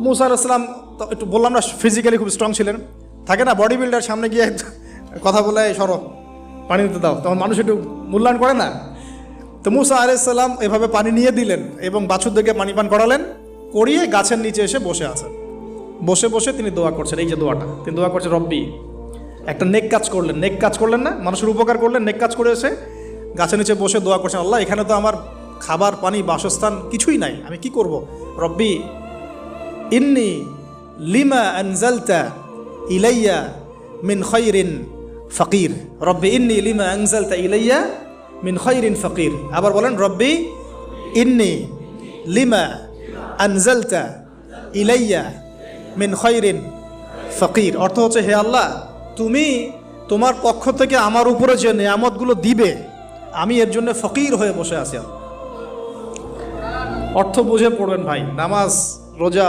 মুসা আলাইহিস সালাম তো একটু বললাম না ফিজিক্যালি খুব স্ট্রং ছিলেন, থাকে না বডি বিল্ডার, সামনে গিয়ে কথা বলে সরো পানি দিতে দাও, তখন মানুষ একটু মূল্যায়ন করে না। তো মুসা আলাইহিস সালাম এভাবে পানি নিয়ে দিলেন এবং বাছুরদেরকে পানি পান করালেন, করিয়ে গাছের নিচে এসে বসে আছেন। বসে বসে তিনি দোয়া করছেন, এই যে দোয়াটা তিনি দোয়া করছেন, রব্বি, একটা নেক কাজ করলেন, নেক কাজ করলেন না, মানুষের উপকার করলেন, নেক কাজ করে এসে গাছের নিচে বসে দোয়া করছেন, আল্লাহ এখানে তো আমার খাবার পানি বাসস্থান কিছুই নাই, আমি কি করব। রব্বি ইন্নি লিমা আনজালতা ইলাইয়া মিন খায়রিন ফকির, রব্বি ইন্নি লিমা আনজালতা ইলাইয়া মিন খায়রিন ফকির। আবার বলেন, রব্বি ইন্নি লিমা আনজালতা ইলাইয়া মিন খায়রিন ফকির। অর্থ হচ্ছে, হে আল্লাহ, তুমি তোমার পক্ষ থেকে আমার উপরে যে নেয়ামতগুলো দিবে, আমি এর জন্য ফকির হয়ে বসে আছি। অর্থ বুঝে পড়বেন ভাই, নামাজ রোজা